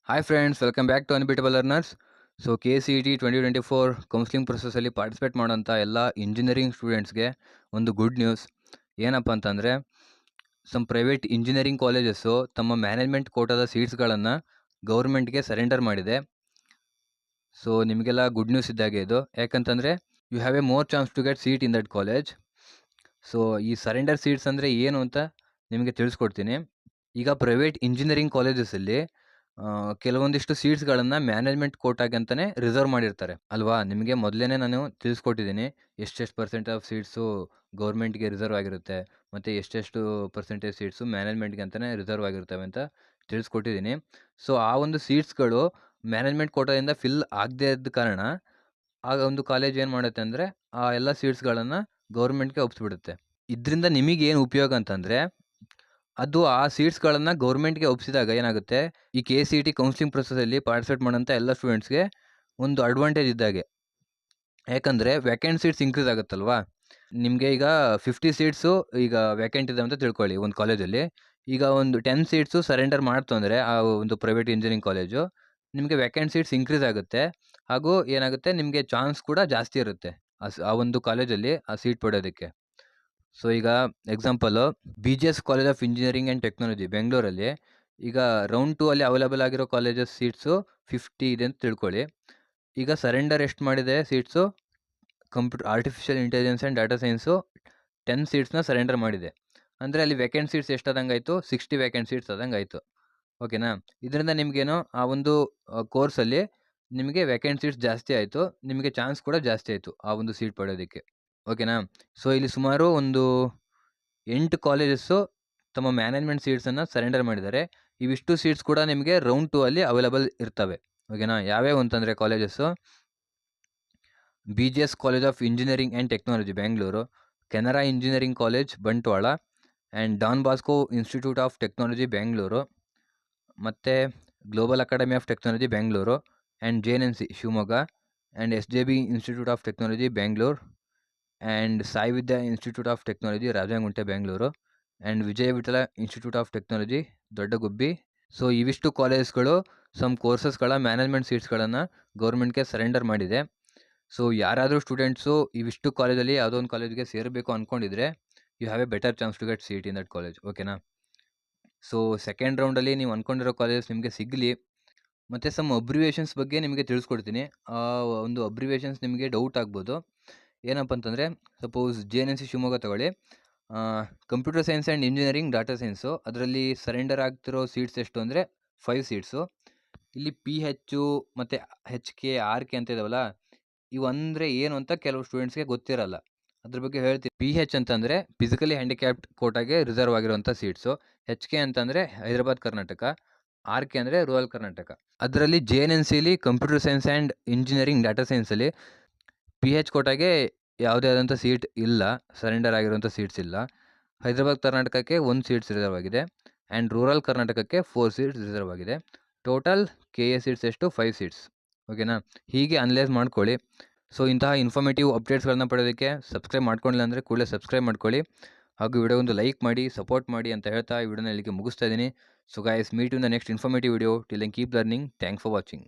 Hi friends, welcome back to unbeatable learners. So KCET 2024 counselling ಪ್ರೊಸೆಸಲ್ಲಿ participate ಮಾಡೋಂಥ ಎಲ್ಲ engineering ಸ್ಟೂಡೆಂಟ್ಸ್ಗೆ ಒಂದು ಗುಡ್ ನ್ಯೂಸ್. ಏನಪ್ಪ ಅಂತಂದರೆ, ಸಮ್ ಪ್ರೈವೇಟ್ ಇಂಜಿನಿಯರಿಂಗ್ ಕಾಲೇಜಸ್ಸು ತಮ್ಮ ಮ್ಯಾನೇಜ್ಮೆಂಟ್ ಕೋಟಾದ ಸೀಟ್ಸ್ಗಳನ್ನು ಗೌರ್ಮೆಂಟ್ಗೆ ಸರೆಂಡರ್ ಮಾಡಿದೆ. ಸೊ ನಿಮಗೆಲ್ಲ ಗುಡ್ ನ್ಯೂಸ್ ಇದ್ದಾಗೆ ಇದು. ಯಾಕಂತಂದರೆ you have a more chance to get seat in that college. So ಈ ಸರೆಂಡರ್ ಸೀಟ್ಸ್ ಅಂದರೆ ಏನು ಅಂತ ನಿಮಗೆ ತಿಳಿಸ್ಕೊಡ್ತೀನಿ. ಈಗ ಪ್ರೈವೇಟ್ ಇಂಜಿನಿಯರಿಂಗ್ ಕಾಲೇಜಸಲ್ಲಿ ಕೆಲವೊಂದಿಷ್ಟು ಸೀಟ್ಸ್ಗಳನ್ನು ಮ್ಯಾನೇಜ್ಮೆಂಟ್ ಕೋಟಾಗೆ ಅಂತಲೇ ರಿಸರ್ವ್ ಮಾಡಿರ್ತಾರೆ ಅಲ್ವಾ. ನಿಮಗೆ ಮೊದಲೇ ನಾನು ತಿಳಿಸ್ಕೊಟ್ಟಿದ್ದೀನಿ ಎಷ್ಟೆಷ್ಟು ಪರ್ಸೆಂಟ್ ಆಫ್ ಸೀಟ್ಸು ಗೌರ್ಮೆಂಟ್ಗೆ ರಿಸರ್ವ್ ಆಗಿರುತ್ತೆ ಮತ್ತು ಎಷ್ಟೆಷ್ಟು ಪರ್ಸೆಂಟೇಜ್ ಸೀಟ್ಸು ಮ್ಯಾನೇಜ್ಮೆಂಟ್ಗೆ ಅಂತಲೇ ರಿಸರ್ವ್ ಆಗಿರ್ತವೆ ಅಂತ ತಿಳಿಸ್ಕೊಟ್ಟಿದ್ದೀನಿ. ಸೊ ಆ ಒಂದು ಸೀಟ್ಸ್ಗಳು ಮ್ಯಾನೇಜ್ಮೆಂಟ್ ಕೋಟಾದಿಂದ ಫಿಲ್ ಆಗದೇ ಇದ್ದ ಕಾರಣ ಆಗ ಒಂದು ಕಾಲೇಜ್ ಏನು ಮಾಡುತ್ತೆ ಅಂದರೆ ಆ ಎಲ್ಲ ಸೀಟ್ಸ್ಗಳನ್ನು ಗೌರ್ಮೆಂಟ್ಗೆ ಒಪ್ಪಿಸ್ಬಿಡುತ್ತೆ. ಇದರಿಂದ ನಿಮಗೇನು ಉಪಯೋಗ ಅಂತಂದರೆ, ಅದು ಆ ಸೀಟ್ಸ್ಗಳನ್ನು ಗೌರ್ಮೆಂಟ್ಗೆ ಒಪ್ಪಿಸಿದಾಗ ಏನಾಗುತ್ತೆ, ಈ KCET ಕೌನ್ಸಿಲಿಂಗ್ ಪ್ರೊಸೆಸಲ್ಲಿ ಪಾರ್ಟಿಸಿಪೇಟ್ ಮಾಡೋಂಥ ಎಲ್ಲ ಸ್ಟೂಡೆಂಟ್ಸ್ಗೆ ಒಂದು ಅಡ್ವಾಂಟೇಜ್ ಇದ್ದಾಗೆ. ಯಾಕಂದರೆ ವ್ಯಾಕೆಂಟ್ ಸೀಟ್ಸ್ ಇನ್ಕ್ರೀಸ್ ಆಗುತ್ತಲ್ವಾ. ನಿಮಗೆ ಈಗ 50 ಸೀಟ್ಸು ಈಗ ವ್ಯಾಕೆಂಟ್ ಇದೆ ಅಂತ ತಿಳ್ಕೊಳ್ಳಿ ಒಂದು ಕಾಲೇಜಲ್ಲಿ. ಈಗ ಒಂದು 10 ಸೀಟ್ಸು ಸರೆಂಡರ್ ಮಾಡ್ತು ಅಂದರೆ ಆ ಒಂದು ಪ್ರೈವೇಟ್ ಇಂಜಿನಿಯರಿಂಗ್ ಕಾಲೇಜು, ನಿಮಗೆ ವ್ಯಾಕೆಂಟ್ ಸೀಟ್ಸ್ ಇನ್ಕ್ರೀಸ್ ಆಗುತ್ತೆ. ಹಾಗೂ ಏನಾಗುತ್ತೆ, ನಿಮಗೆ ಚಾನ್ಸ್ ಕೂಡ ಜಾಸ್ತಿ ಇರುತ್ತೆ ಆ ಒಂದು ಕಾಲೇಜಲ್ಲಿ ಆ ಸೀಟ್ ಪಡೆಯೋದಕ್ಕೆ. ಸೊ ಈಗ example BGS college of engineering and technology ಬೆಂಗಳೂರಲ್ಲಿ ಈಗ ರೌಂಡ್ 2 ಅಲ್ಲಿ ಅವೈಲೇಬಲ್ ಆಗಿರೋ ಕಾಲೇಜಸ್ ಸೀಟ್ಸು 50 ಇದೆ ಅಂತ ತಿಳ್ಕೊಳ್ಳಿ. ಈಗ ಸರೆಂಡರ್ ಎಷ್ಟು ಮಾಡಿದೆ seats, artificial intelligence and data science 10 ಸೀಟ್ಸ್ನ ಸರೆಂಡರ್ ಮಾಡಿದೆ. ಅಂದರೆ ಅಲ್ಲಿ ವೇಕೆಂಟ್ ಸೀಟ್ಸ್ ಎಷ್ಟಾದಂಗೆ ಆಯಿತು, 60 ವೇಕೆಂಟ್ ಸೀಟ್ಸ್ ಆದಂಗೆ ಆಯಿತು. ಓಕೆನಾ. ಇದರಿಂದ ನಿಮಗೇನು ಆ ಒಂದು ಕೋರ್ಸಲ್ಲಿ ನಿಮಗೆ ವೇಕೆಂಟ್ ಸೀಟ್ಸ್ ಜಾಸ್ತಿ ಆಯಿತು, ನಿಮಗೆ ಚಾನ್ಸ್ ಕೂಡ ಜಾಸ್ತಿ ಆಯಿತು ಆ ಒಂದು ಸೀಟ್ ಪಡೆಯೋದಕ್ಕೆ. ಓಕೆನಾ. ಸೊ ಇಲ್ಲಿ ಸುಮಾರು ಒಂದು 8 ಕಾಲೇಜಸ್ಸು ತಮ್ಮ ಮ್ಯಾನೇಜ್ಮೆಂಟ್ ಸೀಟ್ಸನ್ನು ಸರೆಂಡರ್ ಮಾಡಿದ್ದಾರೆ. ಇವಿಷ್ಟು ಸೀಟ್ಸ್ ಕೂಡ ನಿಮಗೆ ರೌಂಡ್ 2 ಅಲ್ಲಿ ಅವೈಲೇಬಲ್ ಇರ್ತವೆ. ಓಕೆನಾ. ಯಾವ್ಯಾವು ಅಂತಂದರೆ colleges BGS college of engineering and technology Bengaluru, Canara engineering college Bantwal, and Don Bosco institute of technology Bengaluru, ಮತ್ತು global academy of technology Bengaluru, and JNNC Shivamogga, and SJB institute of technology Bengaluru, and Sai Vidya institute of technology Rajagunte Bengaluru, and Vijaya Vittala institute of technology Doddagubbi. So ಇವಿಷ್ಟು ಕಾಲೇಜ್ಗಳು some ಕೋರ್ಸಸ್ಗಳ management ಸೀಟ್ಸ್ಗಳನ್ನು ಗೌರ್ಮೆಂಟ್ಗೆ surrender ಮಾಡಿದೆ. So ಯಾರಾದರೂ students ಇವಿಷ್ಟು ಕಾಲೇಜಲ್ಲಿ ಯಾವುದೋ ಒಂದು ಕಾಲೇಜ್ಗೆ ಸೇರಬೇಕು ಅಂದ್ಕೊಂಡಿದ್ರೆ you have a better chance to get seat in that college. ಓಕೆನಾ. ಸೊ ಸೆಕೆಂಡ್ ರೌಂಡಲ್ಲಿ ನೀವು ಅಂದ್ಕೊಂಡಿರೋ ಕಾಲೇಜಸ್ ನಿಮಗೆ ಸಿಗಲಿ. ಮತ್ತು ಸಮ್ ಅಬ್ರಿವೇಷನ್ಸ್ ಬಗ್ಗೆ ನಿಮಗೆ ತಿಳಿಸ್ಕೊಡ್ತೀನಿ. ಆ ಒಂದು ಅಬ್ರಿವೇಷನ್ಸ್ ನಿಮಗೆ ಡೌಟ್ ಆಗ್ಬೋದು. ಏನಪ್ಪ ಅಂತಂದರೆ, ಸಪೋಸ್ JNNC ಶಿವಮೊಗ್ಗ ತಗೊಳ್ಳಿ, computer science and engineering data science, ಅದರಲ್ಲಿ ಸರೆಂಡರ್ ಆಗ್ತಿರೋ ಸೀಟ್ಸ್ ಎಷ್ಟು ಅಂದರೆ 5 ಸೀಟ್ಸು. ಇಲ್ಲಿ PH ಮತ್ತು HK RK ಅಂತ ಇದಾವಲ್ಲ, ಇವು ಅಂದರೆ ಏನು ಅಂತ ಕೆಲವು ಸ್ಟೂಡೆಂಟ್ಸ್ಗೆ ಗೊತ್ತಿರಲ್ಲ. ಅದ್ರ ಬಗ್ಗೆ ಹೇಳ್ತೀನಿ. PH ಅಂತಂದರೆ ಫಿಸಿಕಲಿ ಹ್ಯಾಂಡಿಕ್ಯಾಪ್ಡ್ ಕೋಟಾಗೆ ರಿಸರ್ವ್ ಆಗಿರುವಂಥ ಸೀಟ್ಸು. HK ಅಂತಂದರೆ ಹೈದರಾಬಾದ್ ಕರ್ನಾಟಕ, RK ಅಂದರೆ ರೂರಲ್ ಕರ್ನಾಟಕ. ಅದರಲ್ಲಿ JNNCಲಿ computer science and engineering data ಸೈನ್ಸಲ್ಲಿ PH ಕೋಟಾಗೆ ಯಾವುದೇ ಆದಂಥ ಸೀಟ್ ಇಲ್ಲ, ಸರೆಂಡರ್ ಆಗಿರುವಂಥ ಸೀಟ್ಸ್ ಇಲ್ಲ. ಹೈದರಾಬಾದ್ ಕರ್ನಾಟಕಕ್ಕೆ 1 ಸೀಟ್ಸ್ ರಿಸರ್ವ್ ಆಗಿದೆ, ಆ್ಯಂಡ್ ರೂರಲ್ ಕರ್ನಾಟಕಕ್ಕೆ 4 ಸೀಟ್ಸ್ ರಿಸರ್ವ್ ಆಗಿದೆ. ಟೋಟಲ್ KA ಸೀಟ್ಸ್ ಎಷ್ಟು, 5 ಸೀಟ್ಸ್. ಓಕೆನಾ. ಹೀಗೆ ಅನಲೈಸ್ ಮಾಡ್ಕೊಳ್ಳಿ. ಸೊ ಇಂತಹ ಇನ್ಫಾರ್ಮೇಟಿವ್ ಅಪ್ಡೇಟ್ಸ್ಗಳನ್ನ ಪಡೆಯೋದಕ್ಕೆ ಸಬ್ಸ್ಕ್ರೈಬ್ ಮಾಡ್ಕೊಂಡಿಲ್ಲ ಅಂದರೆ ಕೂಡಲೇ ಸಬ್ಸ್ಕ್ರೈಬ್ ಮಾಡ್ಕೊಳ್ಳಿ. ಹಾಗೂ ವಿಡಿಯೋ ಒಂದು ಲೈಕ್ ಮಾಡಿ, ಸಪೋರ್ಟ್ ಮಾಡಿ ಅಂತ ಹೇಳ್ತಾ ಈ ವಿಡಿಯೋನ ಇಲ್ಲಿಗೆ ಮುಗಿಸ್ತಾ ಇದ್ದೀನಿ. So guys, meet in the next informative video. Till then keep learning. Thanks for watching.